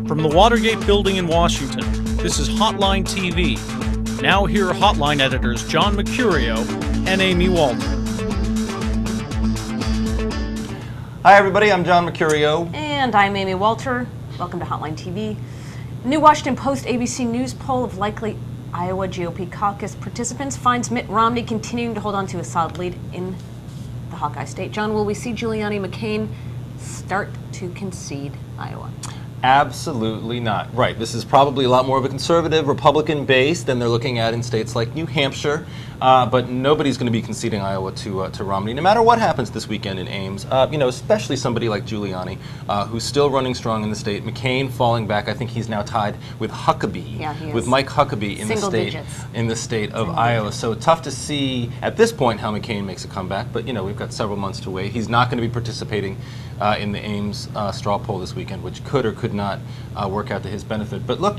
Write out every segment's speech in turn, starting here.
From the Watergate Building in Washington, this is Hotline TV. Now here are Hotline editors John Mercurio and Amy Walter. Hi everybody, I'm John Mercurio. And I'm Amy Walter. Welcome to Hotline TV. New Washington Post ABC News poll of likely Iowa GOP caucus participants finds Mitt Romney continuing to hold on to a solid lead in the Hawkeye state. John, will we see Giuliani McCain start to concede Iowa? Absolutely not. Right, this is probably a lot more of a conservative Republican base than they're looking at in states like New Hampshire, but nobody's going to be conceding Iowa to Romney, no matter what happens this weekend in Ames. Especially somebody like Giuliani, who's still running strong in the state. McCain falling back. I think he's now tied with Huckabee, with Mike Huckabee in the state of Iowa. So tough to see at this point how McCain makes a comeback, but we've got several months to wait. He's not going to be participating in the Ames straw poll this weekend, which could or could not work out to his benefit. But look,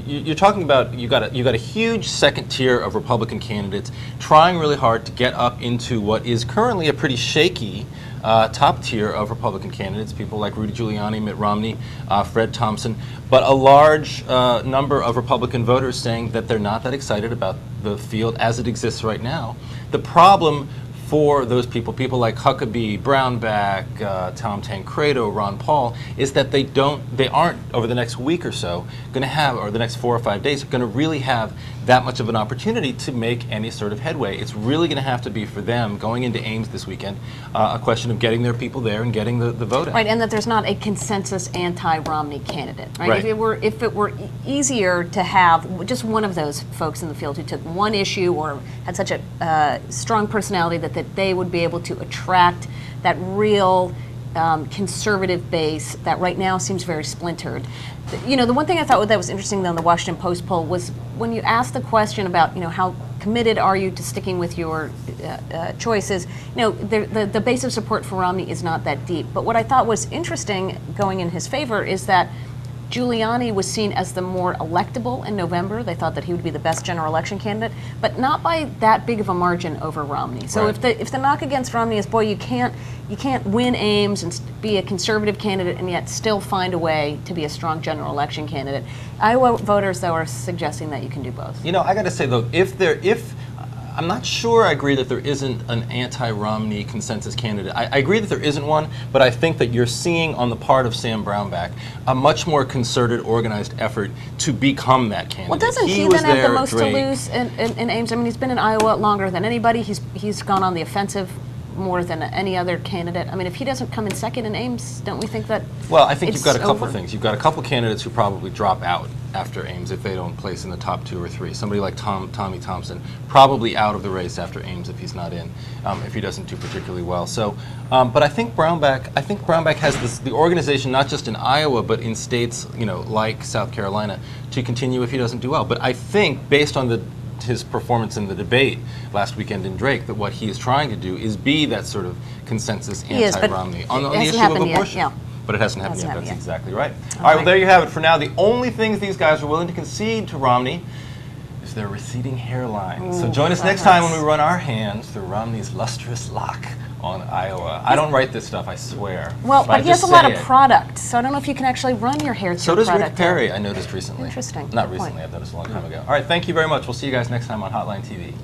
you're talking about you got a huge second tier of Republican candidates trying really hard to get up into what is currently a pretty shaky top tier of Republican candidates, people like Rudy Giuliani, Mitt Romney, Fred Thompson, but a large number of Republican voters saying that they're not that excited about the field as it exists right now. The problem for those people like Huckabee, Brownback, Tom Tancredo, Ron Paul, is that they aren't over the next week or so going to have, or the next 4 or 5 days, going to really have that much of an opportunity to make any sort of headway. It's really going to have to be for them going into Ames this weekend a question of getting their people there and getting the vote out. Right, and that there's not a consensus anti-Romney candidate. Right? If it were easier to have just one of those folks in the field who took one issue or had such a strong personality that they would be able to attract that real conservative base that right now seems very splintered. The one thing I thought that was interesting though in the Washington Post poll was when you asked the question about how committed are you to sticking with your choices, the base of support for Romney is not that deep. But what I thought was interesting going in his favor is that Giuliani was seen as the more electable in November. They thought that he would be the best general election candidate, but not by that big of a margin over Romney. So if the knock against Romney is, boy, you can't win Ames and be a conservative candidate and yet still find a way to be a strong general election candidate. Iowa voters, though, are suggesting that you can do both. I got to say though, I'm not sure I agree that there isn't an anti-Romney consensus candidate. I agree that there isn't one, but I think that you're seeing on the part of Sam Brownback a much more concerted, organized effort to become that candidate. Well, doesn't he then have the most to lose in Ames? I mean, he's been in Iowa longer than anybody. He's gone on the offensive more than any other candidate. I mean, if he doesn't come in second in Ames, don't we think that Well, I think you've got a couple of things. You've got a couple candidates who probably drop out after Ames if they don't place in the top 2 or 3. Somebody like Tommy Thompson, probably out of the race after Ames if he's not in, if he doesn't do particularly well. So, but I think Brownback has the organization not just in Iowa but in states like South Carolina to continue if he doesn't do well. But I think based on his performance in the debate last weekend in Drake, that what he is trying to do is be that sort of consensus anti-Romney on the issue of abortion. But it hasn't happened yet. That's exactly right. All right, well, there you have it. For now, the only things these guys are willing to concede to Romney is their receding hairline. So join us next time when we run our hands through Romney's lustrous lock on Iowa. I don't write this stuff, I swear. Well, but he has a lot of product, so I don't know if you can actually run your hair through product. So does Rick Perry, I noticed recently. Interesting. Not recently, I've noticed a long time ago. All right, thank you very much. We'll see you guys next time on Hotline TV.